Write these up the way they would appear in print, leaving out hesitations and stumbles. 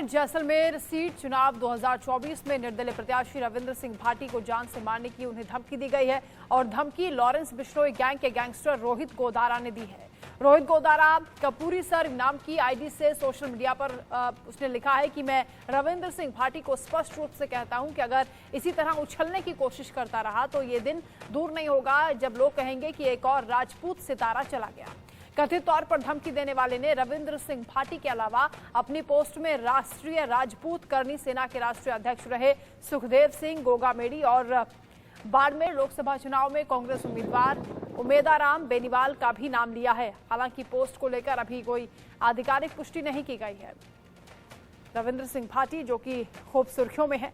Barmer Jaisalmer seat चुनाव 2024 में निर्दलीय प्रत्याशी रविंद्र सिंह भाटी को जान से मारने की उन्हें धमकी दी गई है और धमकी लॉरेंस बिश्नोई गैंग के गैंगस्टर रोहित गोदारा ने दी है। रोहित गोदारा कपूरी सर नाम की आईडी से सोशल मीडिया पर उसने लिखा है कि मैं रविंद्र सिंह भाटी को स्पष्ट रूप से कहता हूं कि अगर इसी तरह उछलने की कोशिश करता रहा तो ये दिन दूर नहीं होगा जब लोग कहेंगे कि एक और राजपूत सितारा चला गया। कथित तौर पर धमकी देने वाले ने रविंद्र सिंह भाटी के अलावा अपनी पोस्ट में राष्ट्रीय राजपूत करनी सेना के राष्ट्रीय अध्यक्ष रहे सुखदेव सिंह गोगामेडी और बाड़मेर लोकसभा चुनाव में कांग्रेस उम्मीदवार उमेदाराम बेनीवाल का भी नाम लिया है। हालांकि पोस्ट को लेकर अभी कोई आधिकारिक पुष्टि नहीं की गई है। रविंद्र सिंह भाटी जो कि खूब सुर्खियों में है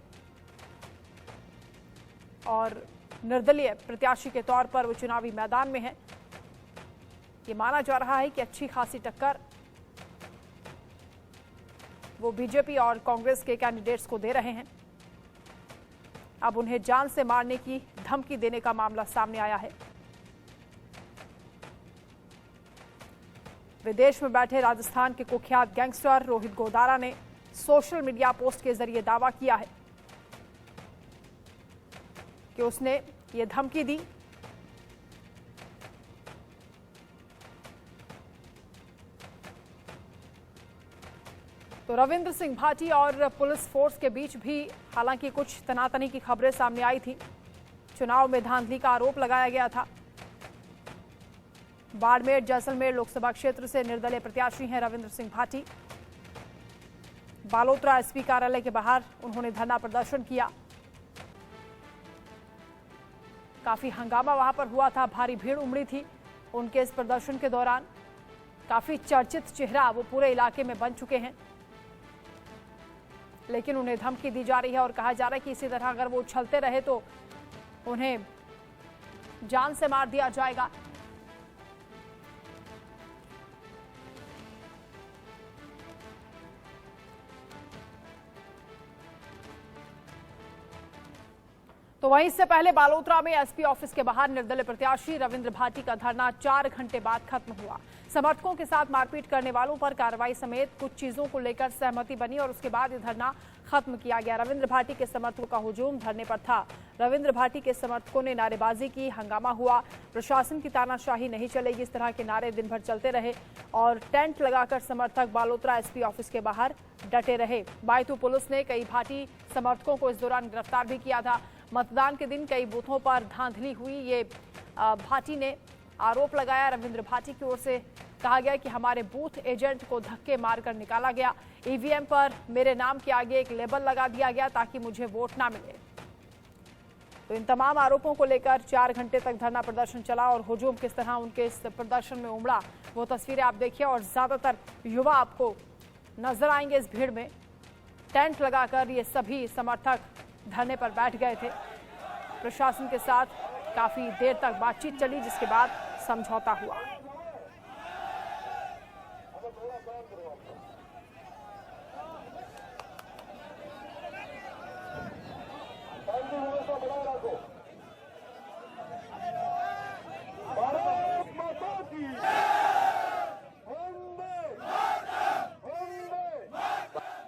और निर्दलीय प्रत्याशी के तौर पर वो चुनावी मैदान में है। ये माना जा रहा है कि अच्छी खासी टक्कर वो बीजेपी और कांग्रेस के कैंडिडेट्स को दे रहे हैं। अब उन्हें जान से मारने की धमकी देने का मामला सामने आया है। विदेश में बैठे राजस्थान के कुख्यात गैंगस्टर रोहित गोदारा ने सोशल मीडिया पोस्ट के जरिए दावा किया है कि उसने ये धमकी दी। तो रविंद्र सिंह भाटी और पुलिस फोर्स के बीच भी हालांकि कुछ तनातनी की खबरें सामने आई थी। चुनाव में धांधली का आरोप लगाया गया था। बाड़मेर जैसलमेर लोकसभा क्षेत्र से निर्दलीय प्रत्याशी हैं रविंद्र सिंह भाटी। बालोतरा एसपी कार्यालय के बाहर उन्होंने धरना प्रदर्शन किया। काफी हंगामा वहां पर हुआ था, भारी भीड़ उमड़ी थी उनके इस प्रदर्शन के दौरान। काफी चर्चित चेहरा वो पूरे इलाके में बन चुके हैं, लेकिन उन्हें धमकी दी जा रही है और कहा जा रहा है कि इसी तरह अगर वो उछलते रहे तो उन्हें जान से मार दिया जाएगा। तो वहीं इससे पहले बालोतरा में एसपी ऑफिस के बाहर निर्दलीय प्रत्याशी रविंद्र भाटी का धरना 4 घंटे बाद खत्म हुआ। समर्थकों के साथ मारपीट करने वालों पर कार्रवाई समेत कुछ चीजों को लेकर सहमति बनी और उसके बाद ये धरना खत्म किया गया। रविंद्र भाटी के समर्थकों का हुजूम धरने पर था। रविंद्र भाटी के समर्थकों ने नारेबाजी की, हंगामा हुआ। प्रशासन की तानाशाही नहीं चलेगी, इस तरह के नारे दिन भर चलते रहे और टेंट लगाकर समर्थक बालोतरा एसपी ऑफिस के बाहर डटे रहे। बायतू पुलिस ने कई भाटी समर्थकों को इस दौरान गिरफ्तार भी किया था। मतदान के दिन कई बूथों पर धांधली हुई, ये भाटी ने आरोप लगाया। रविंद्र भाटी की ओर से कहा गया कि हमारे बूथ एजेंट को धक्के मारकर निकाला गया। ईवीएम पर मेरे नाम के आगे एक लेबल लगा दिया गया ताकि मुझे वोट ना मिले। तो इन तमाम आरोपों को लेकर 4 घंटे तक धरना प्रदर्शन चला और हुजूम किस तरह उनके इस प्रदर्शन में उमड़ा वो तस्वीरें आप देखिए। और ज्यादातर युवा आपको नजर आएंगे इस भीड़ में। टेंट लगाकर ये सभी समर्थक धरने पर बैठ गए थे। प्रशासन के साथ काफी देर तक बातचीत चली, जिसके बाद समझौता हुआ।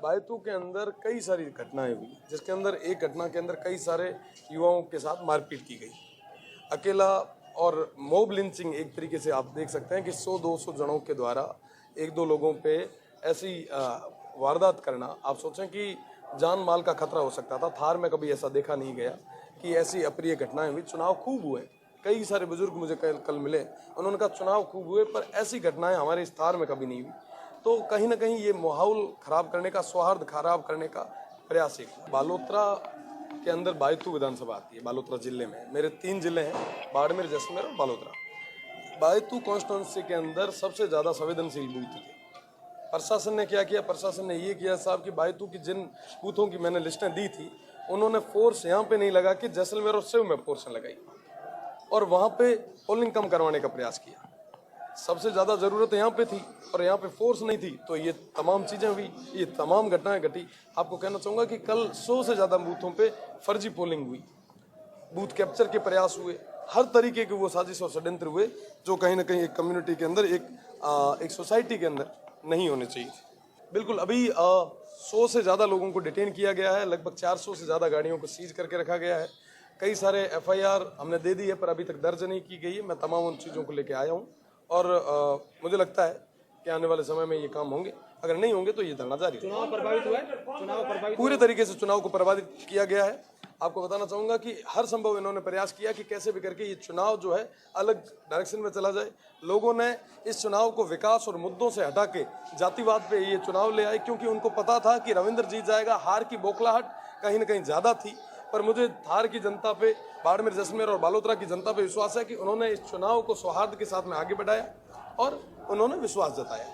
बायतू के अंदर कई सारी घटनाएं हुई, जिसके अंदर एक घटना के अंदर कई सारे युवाओं के साथ मारपीट की गई। अकेला और मॉब लिंचिंग एक तरीके से आप देख सकते हैं कि 100-200 जनों के द्वारा 1-2 लोगों पे ऐसी वारदात करना, आप सोचें कि जान माल का खतरा हो सकता था। थार में कभी ऐसा देखा नहीं गया कि ऐसी अप्रिय घटनाएं हुई। चुनाव खूब हुए, कई सारे बुजुर्ग मुझे कल मिले, उन्होंने कहा चुनाव खूब हुए पर ऐसी घटनाएं हमारे इस थार में कभी नहीं हुई। तो कहीं ना कहीं ये माहौल खराब करने का, सौहार्द खराब करने का प्रयास है। बालोतरा के अंदर बायतू विधानसभा आती है। बालोतरा जिले में मेरे 3 जिले हैं, बाड़मेर, जैसलमेर और बालोतरा। बायतू कॉन्स्टिट्यूंसी के अंदर सबसे ज्यादा संवेदनशील बूथ थे। प्रशासन ने क्या किया? प्रशासन ने ये किया साहब कि बायतू की जिन बूथों की मैंने लिस्टें दी थी, उन्होंने फोर्स यहाँ पे नहीं लगा कि जैसलमेर और सिव में फोर्स लगाई और वहां पे पोलिंग कम करवाने का प्रयास किया। सबसे ज्यादा जरूरत यहाँ पे थी और यहाँ पे फोर्स नहीं थी, तो ये तमाम चीजें हुई, ये तमाम घटनाएं घटी। आपको कहना चाहूंगा कि कल 100 से ज्यादा बूथों पे फर्जी पोलिंग हुई, बूथ कैप्चर के प्रयास हुए, हर तरीके के वो साजिश और षड्यंत्र हुए जो कहीं ना कहीं एक कम्युनिटी के अंदर, एक सोसाइटी के अंदर नहीं होने चाहिए। बिल्कुल, अभी 100 से ज़्यादा लोगों को डिटेन किया गया है, लगभग 400 से ज़्यादा गाड़ियों को सीज करके रखा गया है। कई सारे FIR हमने दे दी है, पर अभी तक दर्ज नहीं की गई है। मैं तमाम उन चीज़ों को लेके आया हूँ और मुझे लगता है कि आने वाले समय में ये काम होंगे। अगर नहीं होंगे तो ये धरना जारी रहेगा। चुनाव प्रभावित हुआ है? चुनाव प्रभावित पूरे तरीके से चुनाव को प्रभावित किया गया है। आपको बताना चाहूंगा कि हर संभव इन्होंने प्रयास किया कि कैसे भी करके ये चुनाव जो है अलग डायरेक्शन में चला जाए। लोगों ने इस चुनाव को विकास और मुद्दों से हटा के जातिवाद पे ये चुनाव ले आए, क्योंकि उनको पता था कि रविंद्र जीत जाएगा। हार की बौखलाहट कहीं न कहीं ज्यादा थी, पर मुझे धार की जनता पे, बाड़मेर, जैसलमेर और बालोतरा की जनता पे विश्वास है कि उन्होंने इस चुनाव को सौहार्द के साथ में आगे बढ़ाया और उन्होंने विश्वास जताया।